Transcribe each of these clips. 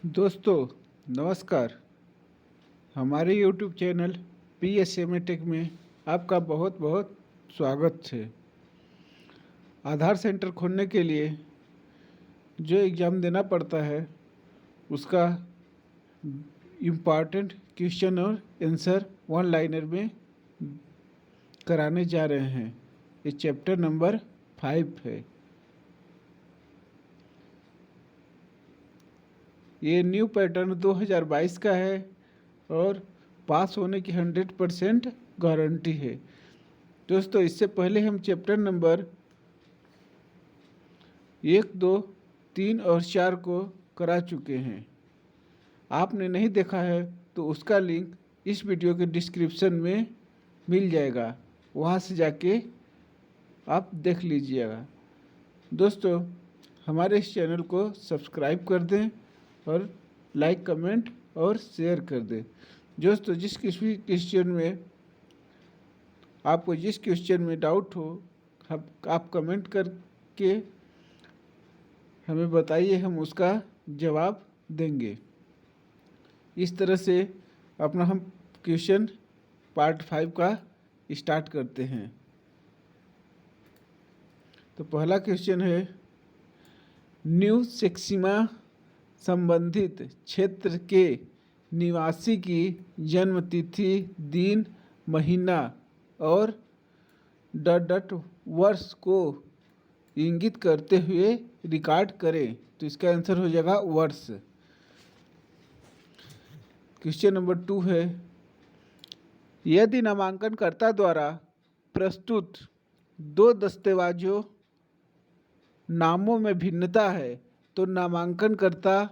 दोस्तों नमस्कार। हमारे YouTube चैनल PSMA टेक में आपका बहुत बहुत स्वागत है। आधार सेंटर खोलने के लिए जो एग्ज़ाम देना पड़ता है उसका इम्पॉर्टेंट क्वेश्चन और आंसर वन लाइनर में कराने जा रहे हैं। ये चैप्टर नंबर 5 है। ये न्यू पैटर्न 2022 का है और पास होने की 100% गारंटी है। दोस्तों इससे पहले हम चैप्टर नंबर 1, 2, 3 और 4 को करा चुके हैं। आपने नहीं देखा है तो उसका लिंक इस वीडियो के डिस्क्रिप्शन में मिल जाएगा, वहाँ से जाके आप देख लीजिएगा। दोस्तों हमारे इस चैनल को सब्सक्राइब कर दें और लाइक, कमेंट और शेयर कर दें। दोस्तों जिस क्वेश्चन में डाउट हो आप कमेंट करके हमें बताइए, हम उसका जवाब देंगे। इस तरह से अपना हम क्वेश्चन पार्ट 5 का स्टार्ट करते हैं। तो पहला क्वेश्चन है, न्यू सेक्सिमा संबंधित क्षेत्र के निवासी की जन्म तिथि, दिन, महीना और वर्ष को इंगित करते हुए रिकॉर्ड करें। तो इसका आंसर हो जाएगा वर्ष। क्वेश्चन नंबर 2 है, यदि नामांकनकर्ता द्वारा प्रस्तुत दो दस्तावेजों नामों में भिन्नता है तो नामांकनकर्ता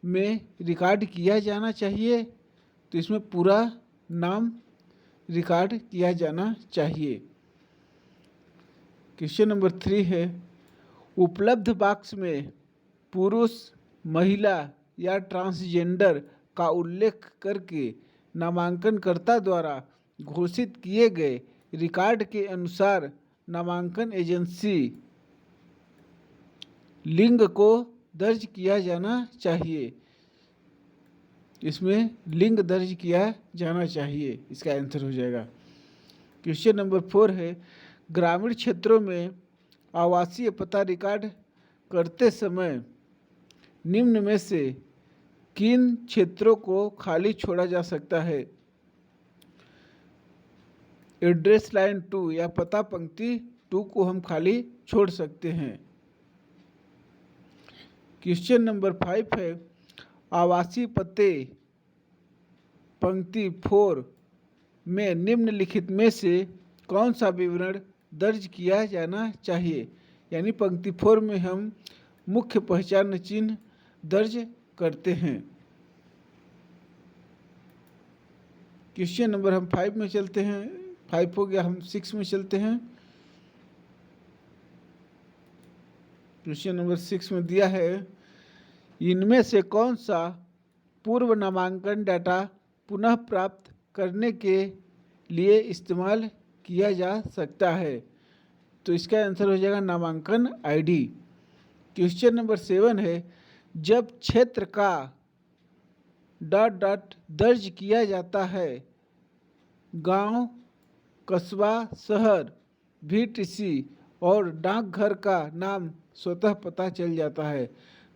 में रिकॉर्ड किया जाना चाहिए। तो इसमें पूरा नाम रिकॉर्ड किया जाना चाहिए। क्वेश्चन नंबर 3 है, उपलब्ध बॉक्स में पुरुष, महिला या ट्रांसजेंडर का उल्लेख करके नामांकनकर्ता द्वारा घोषित किए गए रिकॉर्ड के अनुसार नामांकन एजेंसी लिंग को दर्ज किया जाना चाहिए। इसमें लिंग दर्ज किया जाना चाहिए, इसका आंसर हो जाएगा। क्वेश्चन नंबर 4 है, ग्रामीण क्षेत्रों में आवासीय पता रिकॉर्ड करते समय निम्न में से किन क्षेत्रों को खाली छोड़ा जा सकता है। एड्रेस लाइन 2 या पता पंक्ति 2 को हम खाली छोड़ सकते हैं। क्वेश्चन नंबर 5 है, आवासीय पते पंक्ति 4 में निम्नलिखित में से कौन सा विवरण दर्ज किया जाना चाहिए। यानी पंक्ति 4 में हम मुख्य पहचान चिन्ह दर्ज करते हैं। क्वेश्चन नंबर हम 5 में चलते हैं, 5 हो गया, हम 6 में चलते हैं। क्वेश्चन नंबर 6 में दिया है, इनमें से कौन सा पूर्व नामांकन डाटा पुनः प्राप्त करने के लिए इस्तेमाल किया जा सकता है। तो इसका आंसर हो जाएगा नामांकन आईडी। क्वेश्चन नंबर 7 है, जब क्षेत्र का ... दर्ज किया जाता है, गांव, कस्बा, शहर, VTC और डाकघर का नाम स्वतः पता चल जाता है।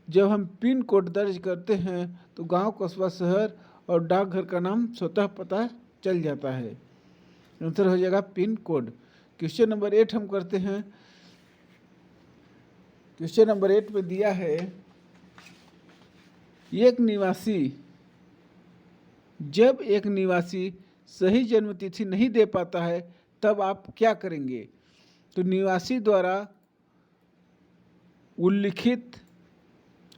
जब हम पिन कोड दर्ज करते हैं तो गांव, कस्बा, शहर और डाकघर का नाम स्वतः पता चल जाता है। आंसर हो जाएगा पिन कोड। क्वेश्चन नंबर 8 हम करते हैं। क्वेश्चन नंबर 8 में दिया है, जब एक निवासी सही जन्म तिथि नहीं दे पाता है तब आप क्या करेंगे। तो निवासी द्वारा उल्लिखित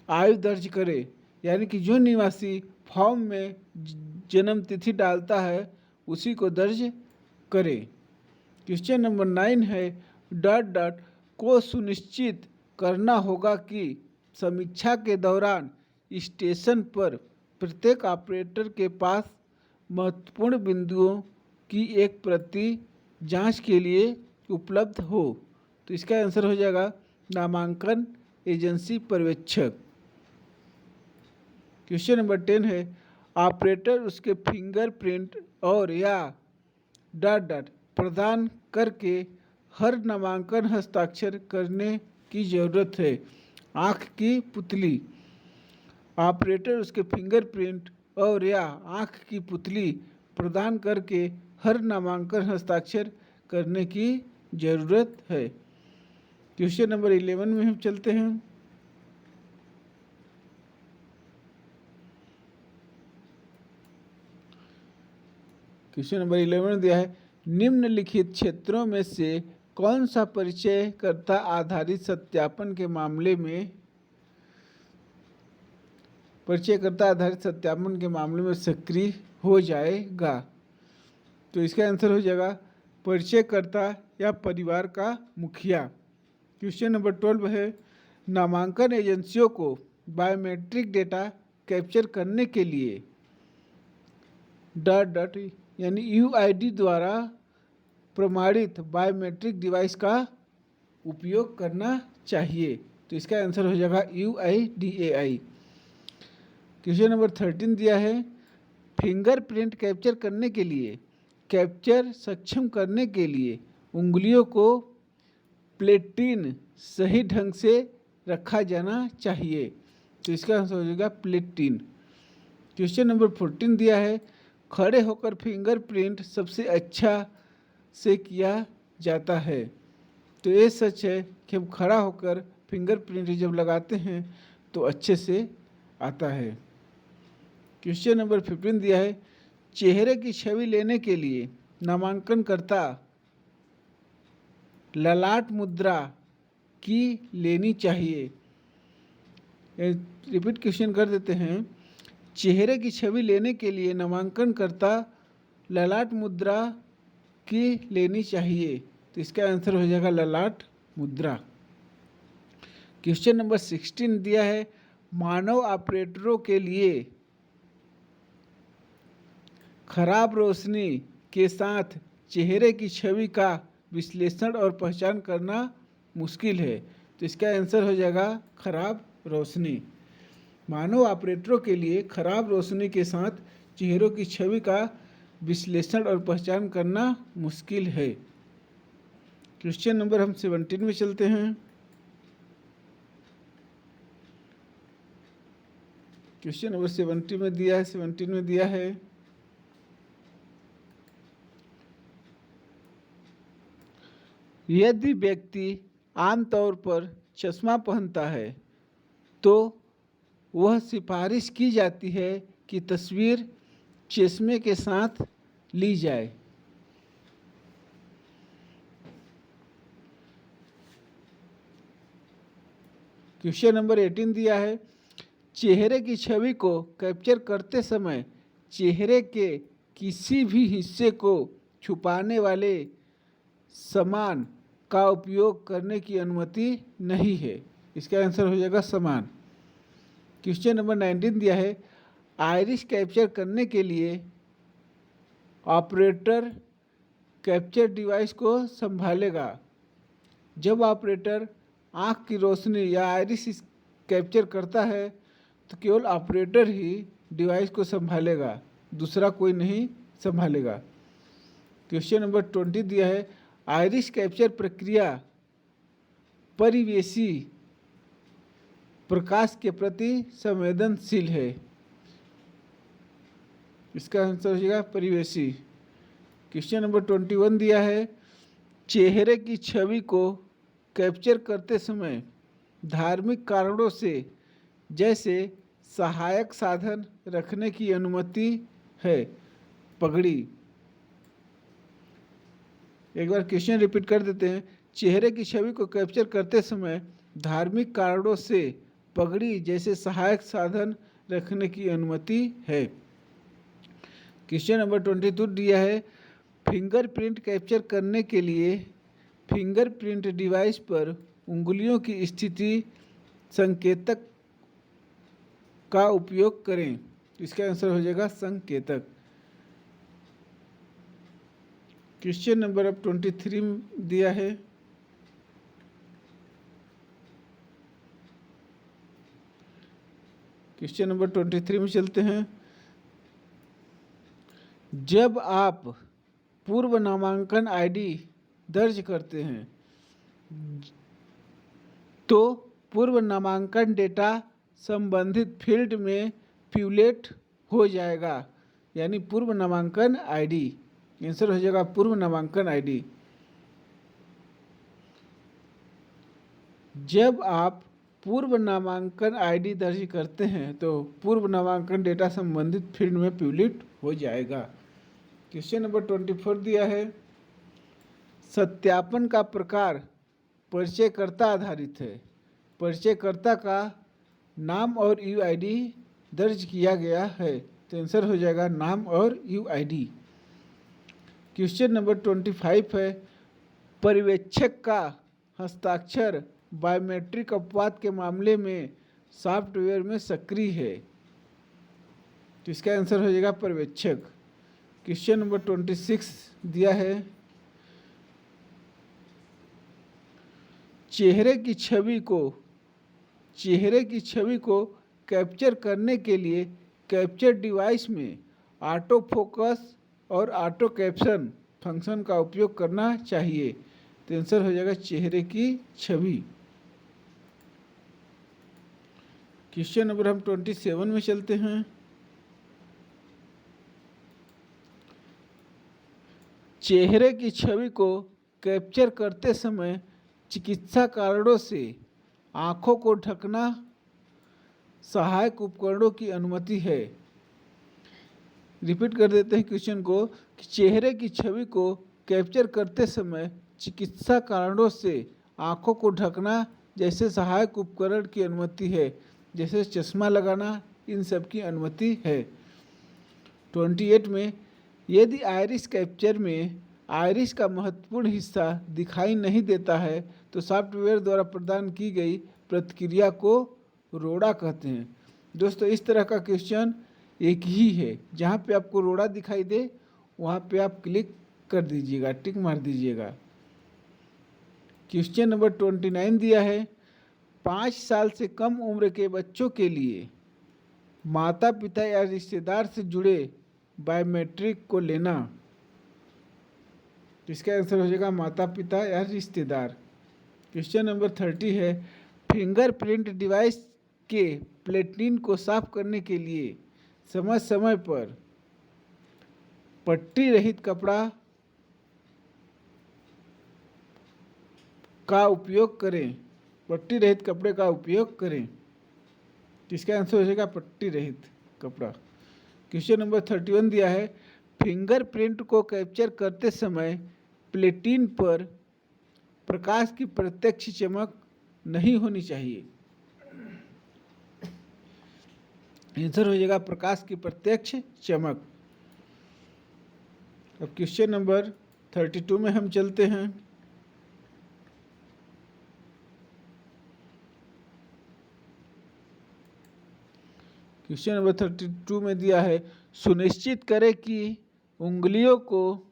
आयु दर्ज करें। यानी कि जो निवासी फॉर्म में जन्म तिथि डालता है उसी को दर्ज करें। क्वेश्चन नंबर 9 है, ... को सुनिश्चित करना होगा कि समीक्षा के दौरान स्टेशन पर प्रत्येक ऑपरेटर के पास महत्वपूर्ण बिंदुओं की एक प्रति जांच के लिए उपलब्ध हो। तो इसका आंसर हो जाएगा नामांकन एजेंसी पर्यवेक्षक। क्वेश्चन नंबर 10 है, ऑपरेटर उसके फिंगरप्रिंट और या डॉट डॉट प्रदान करके हर नामांकन हस्ताक्षर करने की ज़रूरत है। आँख की पुतली। ऑपरेटर उसके फिंगरप्रिंट और या आँख की पुतली प्रदान करके हर नामांकन हस्ताक्षर करने की ज़रूरत है। क्वेश्चन नंबर 11 में हम चलते हैं। क्वेश्चन नंबर 11 दिया है, निम्नलिखित क्षेत्रों में से कौन सा परिचयकर्ता आधारित सत्यापन के मामले में सक्रिय हो जाएगा? तो इसका आंसर हो जाएगा परिचयकर्ता या परिवार का मुखिया। क्वेश्चन नंबर 12 है, नामांकन एजेंसियों को बायोमेट्रिक डेटा कैप्चर करने के लिए डॉट डॉट यानी यूआईडी द्वारा प्रमाणित बायोमेट्रिक डिवाइस का उपयोग करना चाहिए। तो इसका आंसर हो जाएगा UIDAI। क्वेश्चन नंबर 13 दिया है, फिंगरप्रिंट कैप्चर करने के लिए कैप्चर सक्षम करने के लिए उंगलियों को प्लेटिन सही ढंग से रखा जाना चाहिए। तो इसका आंसर हो जाएगा प्लेटिन। क्वेश्चन नंबर 14 दिया है, खड़े होकर फिंगरप्रिंट सबसे अच्छा से किया जाता है। तो ये सच है कि हम खड़ा होकर फिंगरप्रिंट जब लगाते हैं तो अच्छे से आता है। क्वेश्चन नंबर 15 दिया है, चेहरे की छवि लेने के लिए नामांकनकर्ता ललाट मुद्रा की लेनी चाहिए। रिपीट क्वेश्चन कर देते हैं, चेहरे की छवि लेने के लिए नामांकनकर्ता ललाट मुद्रा की लेनी चाहिए। तो इसका आंसर हो जाएगा ललाट मुद्रा। क्वेश्चन नंबर 16 दिया है, मानव ऑपरेटरों के लिए खराब रोशनी के साथ चेहरे की छवि का विश्लेषण और पहचान करना मुश्किल है। तो इसका आंसर हो जाएगा खराब रोशनी। मानव ऑपरेटरों के लिए खराब रोशनी के साथ चेहरों की छवि का विश्लेषण और पहचान करना मुश्किल है। क्वेश्चन नंबर हम 17 में चलते हैं। क्वेश्चन नंबर 17 में दिया है, यदि व्यक्ति आमतौर पर चश्मा पहनता है तो वह सिफारिश की जाती है कि तस्वीर चश्मे के साथ ली जाए। क्वेश्चन नंबर 18 दिया है, चेहरे की छवि को कैप्चर करते समय चेहरे के किसी भी हिस्से को छुपाने वाले सामान का उपयोग करने की अनुमति नहीं है। इसका आंसर हो जाएगा सामान। क्वेश्चन नंबर 19 दिया है, आइरिस कैप्चर करने के लिए ऑपरेटर कैप्चर डिवाइस को संभालेगा। जब ऑपरेटर आँख की रोशनी या आइरिस कैप्चर करता है तो केवल ऑपरेटर ही डिवाइस को संभालेगा, दूसरा कोई नहीं संभालेगा। क्वेश्चन नंबर 20 दिया है, आइरिस कैप्चर प्रक्रिया परिवेशी प्रकाश के प्रति संवेदनशील है। इसका आंसर हो जाएगा परिवेशी। क्वेश्चन नंबर 21 दिया है, चेहरे की छवि को कैप्चर करते समय धार्मिक कारणों से जैसे सहायक साधन रखने की अनुमति है। पगड़ी। एक बार क्वेश्चन रिपीट कर देते हैं, चेहरे की छवि को कैप्चर करते समय धार्मिक कारणों से पगड़ी जैसे सहायक साधन रखने की अनुमति है। क्वेश्चन नंबर 22 दिया है, फिंगरप्रिंट कैप्चर करने के लिए फिंगरप्रिंट डिवाइस पर उंगलियों की स्थिति संकेतक का उपयोग करें। इसका आंसर हो जाएगा संकेतक। क्वेश्चन नंबर अब 23 दिया है, क्वेश्चन नंबर 23 में चलते हैं। जब आप पूर्व नामांकन आईडी दर्ज करते हैं तो पूर्व नामांकन डेटा संबंधित फील्ड में प्यूलेट हो जाएगा, यानी पूर्व नामांकन आईडी। आंसर हो जाएगा पूर्व नामांकन आईडी। जब आप पूर्व नामांकन आईडी दर्ज करते हैं तो पूर्व नामांकन डेटा संबंधित फील्ड में प्यूलेट हो जाएगा। क्वेश्चन नंबर 24 दिया है। सत्यापन का प्रकार परिचयकर्ता आधारित है। परिचयकर्ता का नाम और यूआईडी दर्ज किया गया है, तो आंसर हो जाएगा नाम और यूआईडी। क्वेश्चन नंबर 25 है। पर्यवेक्षक का हस्ताक्षर बायोमेट्रिक अपवाद के मामले में सॉफ्टवेयर में सक्रिय है, तो इसका आंसर हो जाएगा पर्यवेक्षक। क्वेश्चन नंबर 26 दिया है। चेहरे की छवि को कैप्चर करने के लिए कैप्चर डिवाइस में ऑटो फोकस और ऑटो कैप्शन फंक्शन का उपयोग करना चाहिए, तो आंसर हो जाएगा चेहरे की छवि। क्वेश्चन नंबर हम 27 में चलते हैं। चेहरे की छवि को कैप्चर करते समय चिकित्सा कारणों से आँखों को ढकना सहायक उपकरणों की अनुमति है। रिपीट कर देते हैं क्वेश्चन को कि चेहरे की छवि को कैप्चर करते समय चिकित्सा कारणों से आँखों को ढकना जैसे सहायक उपकरण की अनुमति है, जैसे चश्मा लगाना, इन सब की अनुमति है। 28 में यदि आइरिस कैप्चर में आइरिस का महत्वपूर्ण हिस्सा दिखाई नहीं देता है तो सॉफ्टवेयर द्वारा प्रदान की गई प्रतिक्रिया को रोड़ा कहते हैं। दोस्तों, इस तरह का क्वेश्चन एक ही है, जहाँ पे आपको रोड़ा दिखाई दे वहाँ पे आप क्लिक कर दीजिएगा, टिक मार दीजिएगा। क्वेश्चन नंबर 29 दिया है। 5 साल से कम उम्र के बच्चों के लिए माता पिता या रिश्तेदार से जुड़े बायोमेट्रिक को लेना, इसका आंसर हो जाएगा माता पिता या रिश्तेदार। क्वेश्चन नंबर 30 है। फिंगरप्रिंट डिवाइस के प्लेटिन को साफ करने के लिए समय समय पर पट्टी रहित कपड़ा का उपयोग करें। पट्टी रहित कपड़े का उपयोग करें, इसका आंसर हो जाएगा पट्टी रहित कपड़ा। क्वेश्चन नंबर 31 दिया है। फिंगरप्रिंट को कैप्चर करते समय प्लेटिन पर प्रकाश की प्रत्यक्ष चमक नहीं होनी चाहिए, आंसर हो जाएगा प्रकाश की प्रत्यक्ष चमक। अब क्वेश्चन नंबर 32 में हम चलते हैं। क्वेश्चन नंबर 32 में दिया है। सुनिश्चित करें कि उंगलियों को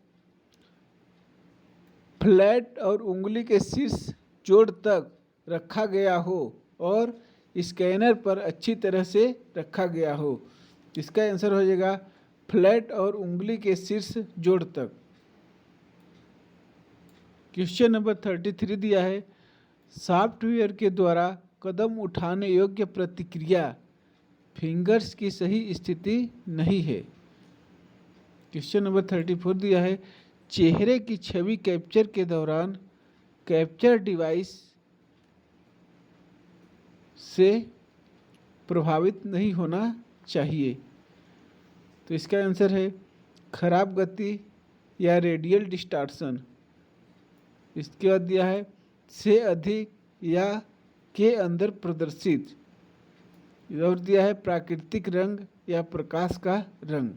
फ्लैट और उंगली के शीर्ष जोड़ तक रखा गया हो और स्कैनर पर अच्छी तरह से रखा गया हो, इसका आंसर हो जाएगा फ्लैट और उंगली के शीर्ष जोड़ तक। क्वेश्चन नंबर 33 दिया है। सॉफ्टवेयर के द्वारा कदम उठाने योग्य प्रतिक्रिया फिंगर्स की सही स्थिति नहीं है। क्वेश्चन नंबर 34 दिया है। चेहरे की छवि कैप्चर के दौरान कैप्चर डिवाइस से प्रभावित नहीं होना चाहिए, तो इसका आंसर है खराब गति या रेडियल डिस्टॉर्शन। इसके बाद दिया है से अधिक या के अंदर प्रदर्शित, और दिया है प्राकृतिक रंग या प्रकाश का रंग।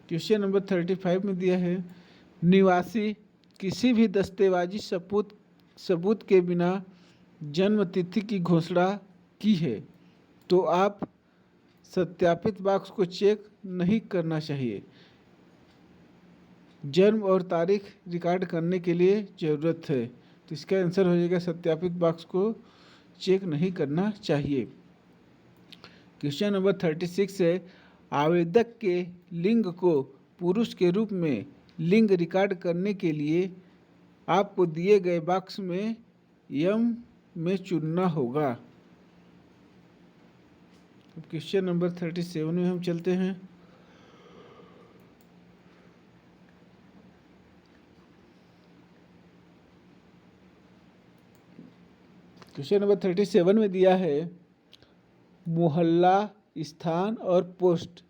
क्वेश्चन नंबर 35 में दिया है। निवासी किसी भी दस्तावेजी सबूत के बिना जन्म तिथि की घोषणा की है तो आप सत्यापित बॉक्स को चेक नहीं करना चाहिए। जन्म और तारीख रिकॉर्ड करने के लिए ज़रूरत है, तो इसका आंसर हो जाएगा सत्यापित बॉक्स को चेक नहीं करना चाहिए। क्वेश्चन नंबर 36 है, आवेदक के लिंग को पुरुष के रूप में लिंग रिकॉर्ड करने के लिए आपको दिए गए बॉक्स में यम में चुनना होगा। अब क्वेश्चन नंबर 37 में हम चलते हैं। क्वेश्चन नंबर 37 में दिया है, मोहल्ला, स्थान और पोस्ट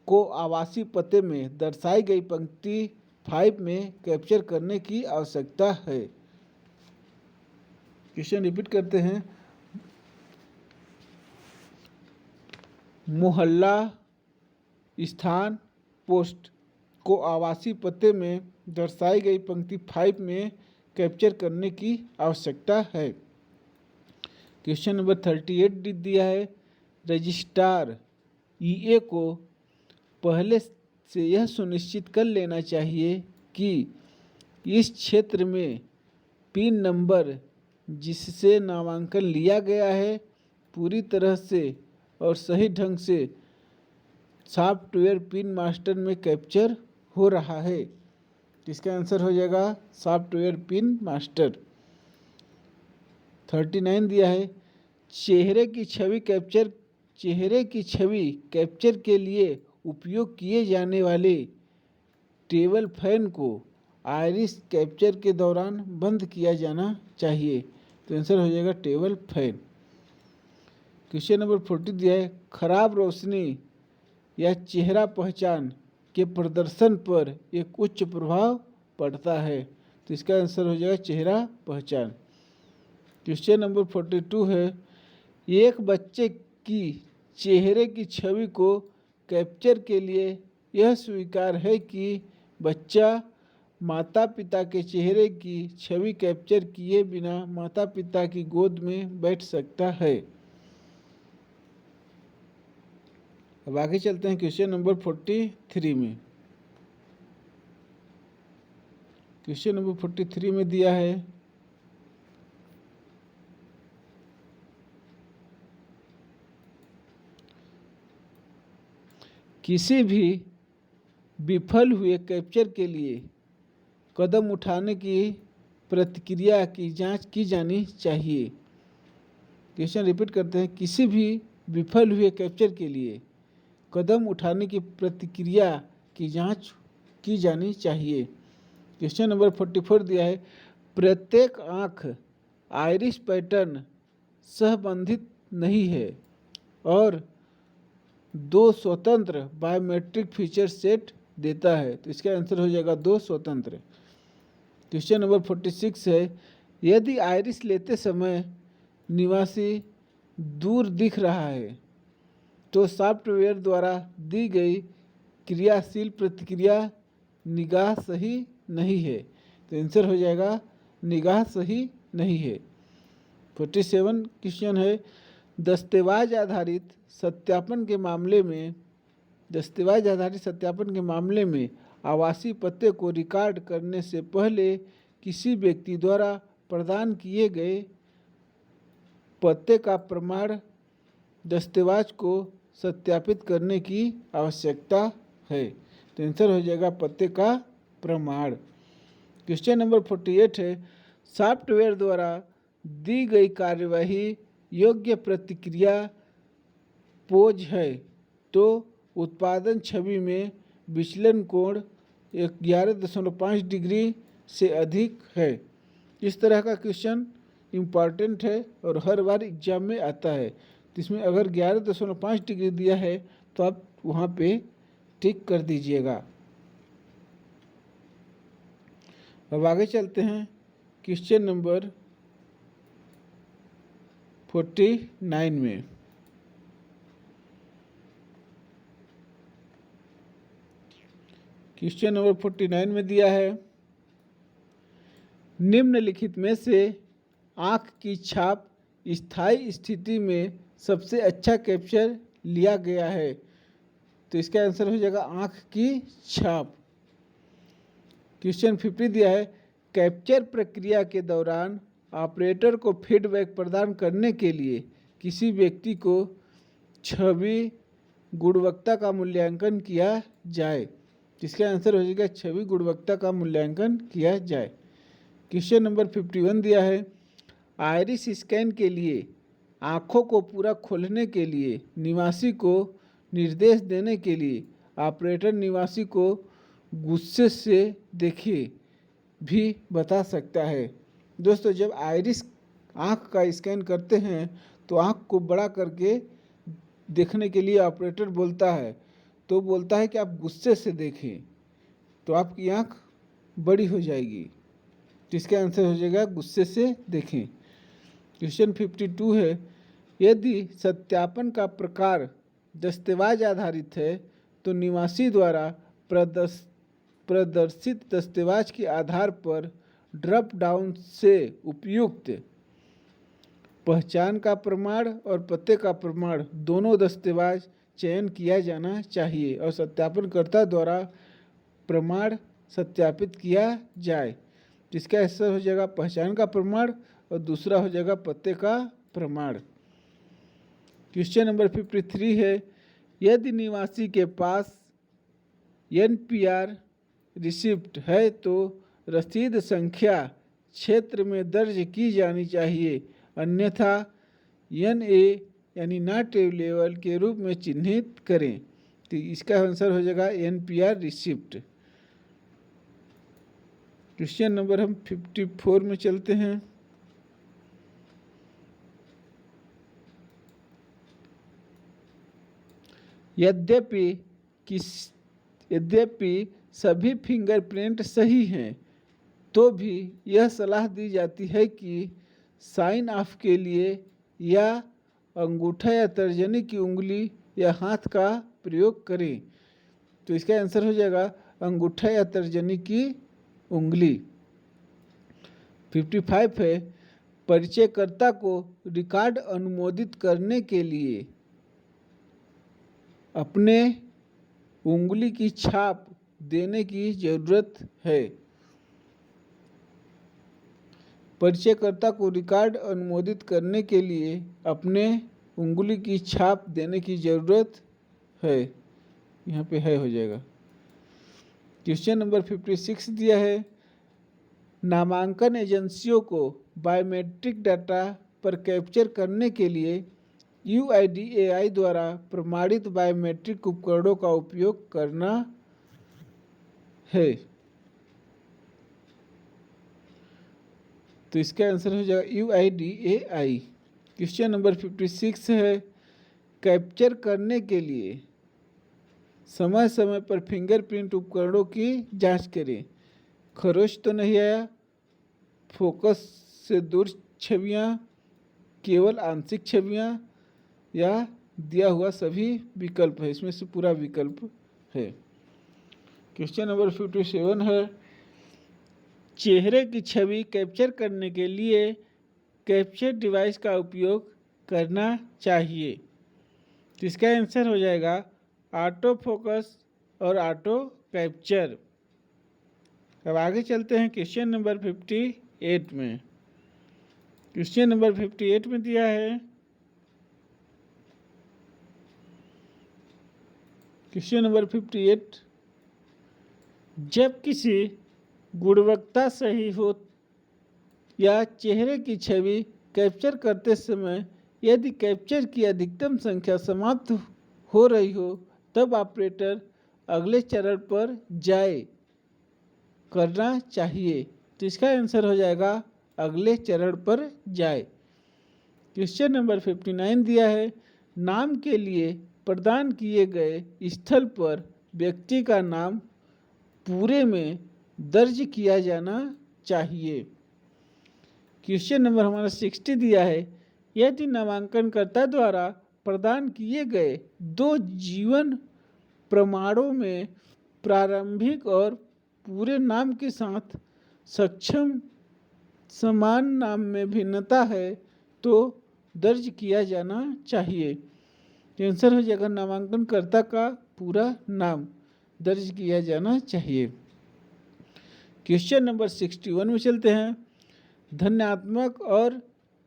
को आवासीय पते में दर्शाई गई पंक्ति 5 में कैप्चर करने की आवश्यकता है। क्वेश्चन रिपीट करते हैं। मोहल्ला, स्थान, पोस्ट को आवासीय पते में दर्शाई गई पंक्ति 5 में कैप्चर करने की आवश्यकता है। क्वेश्चन नंबर 38 दिया है, रजिस्ट्रार ईए को पहले से यह सुनिश्चित कर लेना चाहिए कि इस क्षेत्र में पिन नंबर जिससे नामांकन लिया गया है पूरी तरह से और सही ढंग से सॉफ्टवेयर पिन मास्टर में कैप्चर हो रहा है। इसका आंसर हो जाएगा सॉफ्टवेयर पिन मास्टर। 39 दिया है, चेहरे की छवि कैप्चर के लिए उपयोग किए जाने वाले टेबल फैन को आइरिस कैप्चर के दौरान बंद किया जाना चाहिए। तो आंसर हो जाएगा टेबल फैन। क्वेश्चन नंबर 40 दिया है, खराब रोशनी या चेहरा पहचान के प्रदर्शन पर एक उच्च प्रभाव पड़ता है। तो इसका आंसर हो जाएगा चेहरा पहचान। क्वेश्चन नंबर 42 है, एक बच्चे की चेहरे की छवि को कैप्चर के लिए यह स्वीकार है कि बच्चा माता पिता के चेहरे की छवि कैप्चर किए बिना माता पिता की गोद में बैठ सकता है। अब आगे चलते हैं क्वेश्चन नंबर 43 में। क्वेश्चन नंबर 43 में दिया है, किसी भी विफल हुए कैप्चर के लिए कदम उठाने की प्रतिक्रिया की जांच की जानी चाहिए। क्वेश्चन रिपीट करते हैं, किसी भी विफल हुए कैप्चर के लिए कदम उठाने की प्रतिक्रिया की जांच की जानी चाहिए। क्वेश्चन नंबर 44 दिया है, प्रत्येक आँख आइरिस पैटर्न सहसंबंधित नहीं है और दो स्वतंत्र बायोमेट्रिक फीचर सेट देता है। तो इसका आंसर हो जाएगा दो स्वतंत्र। क्वेश्चन नंबर 46 है, यदि आइरिस लेते समय निवासी दूर दिख रहा है तो सॉफ्टवेयर द्वारा दी गई क्रियाशील प्रतिक्रिया निगाह सही नहीं है। तो आंसर हो जाएगा निगाह सही नहीं है। 47 क्वेश्चन है, दस्तावेज आधारित सत्यापन के मामले में आवासीय पते को रिकॉर्ड करने से पहले किसी व्यक्ति द्वारा प्रदान किए गए पते का प्रमाण दस्तावेज को सत्यापित करने की आवश्यकता है। तो आंसर हो जाएगा पते का प्रमाण। क्वेश्चन नंबर 48 है, सॉफ्टवेयर द्वारा दी गई कार्यवाही योग्य प्रतिक्रिया पोज है तो उत्पादन छवि में विचलन कोण 11.5 डिग्री से अधिक है। इस तरह का क्वेश्चन इम्पॉर्टेंट है और हर बार एग्जाम में आता है। तो इसमें अगर 11.5 डिग्री दिया है तो आप वहाँ पे टिक कर दीजिएगा। अब आगे चलते हैं क्वेश्चन नंबर 49 में। क्वेश्चन नंबर 49 में दिया है, निम्नलिखित में से आँख की छाप स्थायी स्थिति में सबसे अच्छा कैप्चर लिया गया है। तो इसका आंसर हो जाएगा आँख की छाप। क्वेश्चन 50 दिया है, कैप्चर प्रक्रिया के दौरान ऑपरेटर को फीडबैक प्रदान करने के लिए किसी व्यक्ति को छवि गुणवत्ता का मूल्यांकन किया जाए। जिसका आंसर हो जाएगा छवि गुणवत्ता का मूल्यांकन किया जाए। क्वेश्चन नंबर 51 दिया है, आइरिस स्कैन के लिए आँखों को पूरा खोलने के लिए निवासी को निर्देश देने के लिए ऑपरेटर निवासी को गुस्से से देखे भी बता सकता है। दोस्तों, जब आइरिस आँख का स्कैन करते हैं तो आँख को बड़ा करके देखने के लिए ऑपरेटर बोलता है, तो बोलता है कि आप गुस्से से देखें, तो आपकी आँख बड़ी हो जाएगी। जिसका आंसर हो जाएगा गुस्से से देखें। क्वेश्चन 52 है, यदि सत्यापन का प्रकार दस्तावेज आधारित है तो निवासी द्वारा प्रदर्शित दस्तावेज के आधार पर ड्रॉप डाउन से उपयुक्त पहचान का प्रमाण और पते का प्रमाण दोनों दस्तावेज चयन किया जाना चाहिए और सत्यापनकर्ता द्वारा प्रमाण सत्यापित किया जाए। जिसका आंसर हो जाएगा पहचान का प्रमाण और दूसरा हो जाएगा पते का प्रमाण। क्वेश्चन नंबर 53 है, यदि निवासी के पास NPR रिसिप्ट है तो रसीद संख्या क्षेत्र में दर्ज की जानी चाहिए, अन्यथा NA यानी नॉट अवेलेबल के रूप में चिन्हित करें। तो इसका आंसर हो जाएगा NPR रिसिप्ट। क्वेश्चन नंबर हम 54 में चलते हैं। यद्यपि सभी फिंगरप्रिंट सही हैं तो भी यह सलाह दी जाती है कि साइन ऑफ के लिए या अंगूठा या तर्जनी की उंगली या हाथ का प्रयोग करें। तो इसका आंसर हो जाएगा अंगूठा या तर्जनी की उंगली। 55 है, परिचयकर्ता को रिकॉर्ड अनुमोदित करने के लिए अपने उंगली की छाप देने की जरूरत है। परिचयकर्ता को रिकॉर्ड अनुमोदित करने के लिए अपने उंगली की छाप देने की जरूरत है। यहाँ पे है हो जाएगा। क्वेश्चन नंबर 56 दिया है, नामांकन एजेंसियों को बायोमेट्रिक डाटा पर कैप्चर करने के लिए UIDAI द्वारा प्रमाणित बायोमेट्रिक उपकरणों का उपयोग करना है। तो इसका आंसर हो जाएगा UIDAI। क्वेश्चन नंबर 56 है, कैप्चर करने के लिए समय समय पर फिंगरप्रिंट उपकरणों की जांच करें। खरोच तो नहीं आया, फोकस से दूर छवियां, केवल आंशिक छवियां या दिया हुआ सभी विकल्प है। इसमें से पूरा विकल्प है। क्वेश्चन नंबर 57 है, चेहरे की छवि कैप्चर करने के लिए कैप्चर डिवाइस का उपयोग करना चाहिए। तो इसका आंसर हो जाएगा ऑटो फोकस और ऑटो कैप्चर। अब आगे चलते हैं क्वेश्चन नंबर 58 में। क्वेश्चन नंबर 58 में दिया है, क्वेश्चन नंबर 58, जब किसी गुणवत्ता सही हो या चेहरे की छवि कैप्चर करते समय यदि कैप्चर की अधिकतम संख्या समाप्त हो रही हो तब ऑपरेटर अगले चरण पर जाए करना चाहिए। तो इसका आंसर हो जाएगा अगले चरण पर जाए। क्वेश्चन नंबर 59 दिया है, नाम के लिए प्रदान किए गए स्थल पर व्यक्ति का नाम पूरे में दर्ज किया जाना चाहिए। क्वेश्चन नंबर हमारा 60 दिया है, यदि नामांकनकर्ता द्वारा प्रदान किए गए 2 जीवन प्रमाणों में प्रारंभिक और पूरे नाम के साथ सक्षम समान नाम में भिन्नता है तो दर्ज किया जाना चाहिए। आंसर हो जाएगा नामांकनकर्ता का पूरा नाम दर्ज किया जाना चाहिए। क्वेश्चन नंबर 61 में चलते हैं, ध्वन्यात्मक और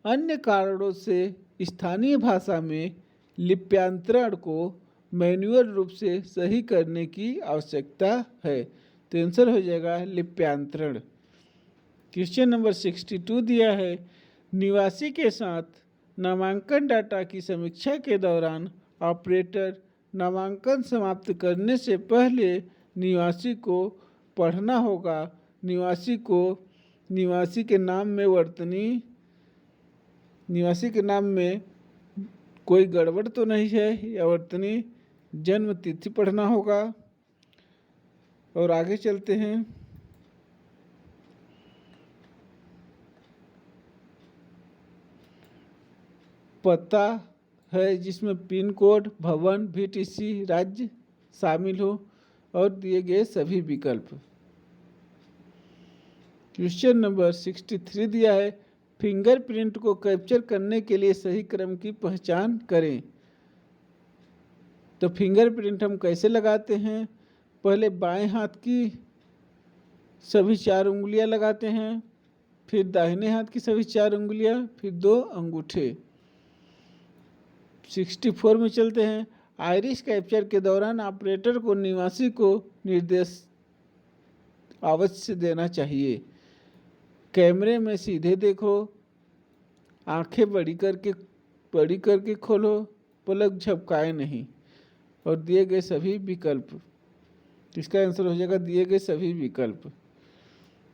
अन्य कारणों से स्थानीय भाषा में लिप्यांतरण को मैन्युअल रूप से सही करने की आवश्यकता है। तो आंसर हो जाएगा लिप्यांतरण। क्वेश्चन नंबर 62 दिया है, निवासी के साथ नामांकन डाटा की समीक्षा के दौरान ऑपरेटर नामांकन समाप्त करने से पहले निवासी को पढ़ना होगा। निवासी के नाम में कोई गड़बड़ तो नहीं है या वर्तनी जन्म तिथि पढ़ना होगा। और आगे चलते हैं। पता है जिसमें पिन कोड, भवन, VTC, राज्य शामिल हो और दिए गए सभी विकल्प। क्वेश्चन नंबर 63 दिया है, फिंगरप्रिंट को कैप्चर करने के लिए सही क्रम की पहचान करें। तो फिंगरप्रिंट हम कैसे लगाते हैं? पहले बाएं हाथ की सभी 4 उंगलियां लगाते हैं, फिर दाहिने हाथ की सभी 4 उंगलियां, फिर 2 अंगूठे। 64 में चलते हैं। आइरिस कैप्चर के दौरान ऑपरेटर को निवासी को निर्देश अवश्य देना चाहिए। कैमरे में सीधे देखो, आंखें बड़ी करके खोलो, पलक झपकाए नहीं और दिए गए सभी विकल्प। इसका आंसर हो जाएगा दिए गए सभी विकल्प।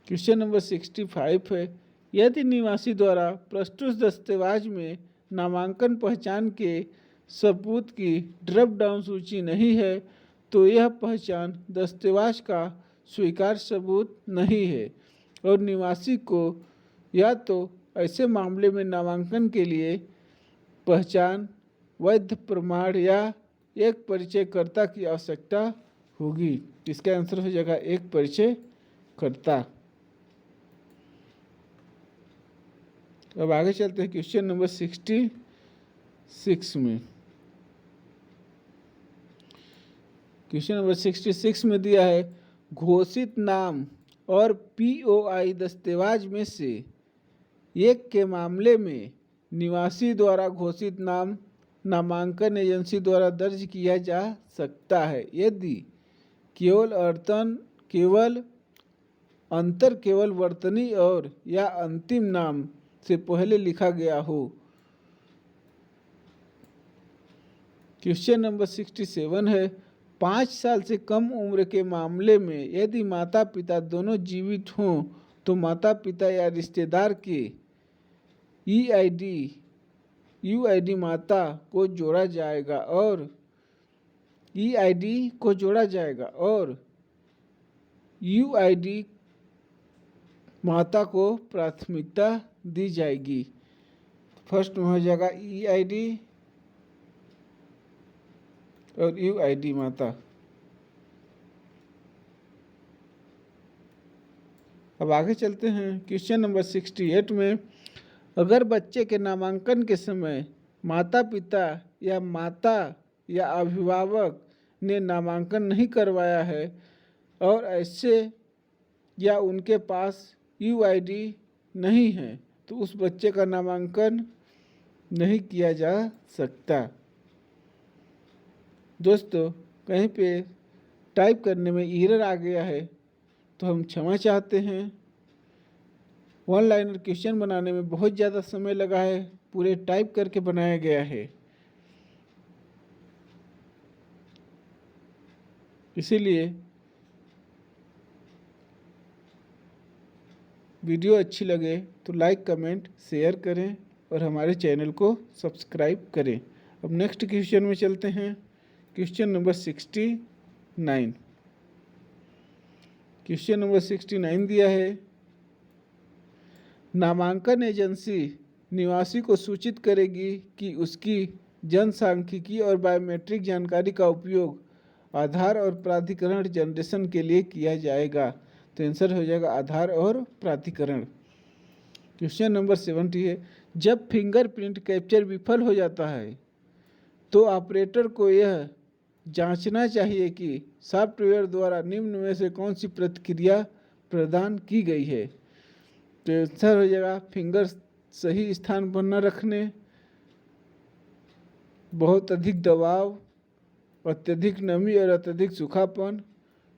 क्वेश्चन नंबर 65 है, यदि निवासी द्वारा प्रस्तुत दस्तावेज में नामांकन पहचान के सबूत की ड्रॉप डाउन सूची नहीं है तो यह पहचान दस्तावेज का स्वीकार्य सबूत नहीं है और निवासी को या तो ऐसे मामले में नामांकन के लिए पहचान, वैध प्रमाण या एक परिचयकर्ता की आवश्यकता होगी। इसका आंसर हो जाएगा एक परिचयकर्ता। अब आगे चलते हैं क्वेश्चन नंबर 66 में। क्वेश्चन नंबर 66 में दिया है, घोषित नाम और POI दस्तावेज में से एक के मामले में निवासी द्वारा घोषित नाम नामांकन एजेंसी द्वारा दर्ज किया जा सकता है यदि केवल वर्तनी और या अंतिम नाम से पहले लिखा गया हो। क्वेश्चन नंबर 67 है, 5 साल से कम उम्र के मामले में यदि माता पिता दोनों जीवित हों तो माता पिता या रिश्तेदार के UID माता को जोड़ा जाएगा और UID माता को प्राथमिकता दी जाएगी। फर्स्ट में हो जाएगा EID और UID माता। अब आगे चलते हैं क्वेश्चन नंबर 68 में, अगर बच्चे के नामांकन के समय माता या अभिभावक ने नामांकन नहीं करवाया है और ऐसे या उनके पास UID नहीं है तो उस बच्चे का नामांकन नहीं किया जा सकता। दोस्तों, कहीं पे टाइप करने में एरर आ गया है तो हम क्षमा चाहते हैं। वन लाइनर क्वेश्चन बनाने में बहुत ज़्यादा समय लगा है, पूरे टाइप करके बनाया गया है, इसीलिए वीडियो अच्छी लगे तो लाइक, कमेंट, शेयर करें और हमारे चैनल को सब्सक्राइब करें। अब नेक्स्ट क्वेश्चन में चलते हैं। Question number 69। क्वेश्चन नंबर 69 दिया है, नामांकन एजेंसी निवासी को सूचित करेगी कि उसकी जनसांख्यिकी और बायोमेट्रिक जानकारी का उपयोग आधार और प्राधिकरण जनरेशन के लिए किया जाएगा। तो आंसर हो जाएगा आधार और प्राधिकरण। क्वेश्चन नंबर 70 है, जब फिंगरप्रिंट कैप्चर विफल हो जाता है तो ऑपरेटर को यह जांचना चाहिए कि सॉफ्टवेयर द्वारा निम्न में से कौन सी प्रतिक्रिया प्रदान की गई है। तो आंसर हो जाएगा फिंगर सही स्थान पर न रखने, बहुत अधिक दबाव, अत्यधिक नमी और अत्यधिक सूखापन।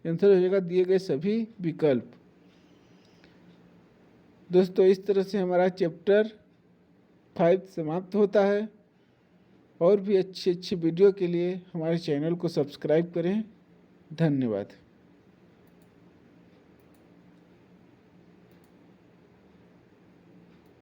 आंसर हो जाएगा दिए गए सभी विकल्प। दोस्तों इस तरह से हमारा चैप्टर 5 समाप्त होता है। और भी अच्छे वीडियो के लिए हमारे चैनल को सब्सक्राइब करें। धन्यवाद।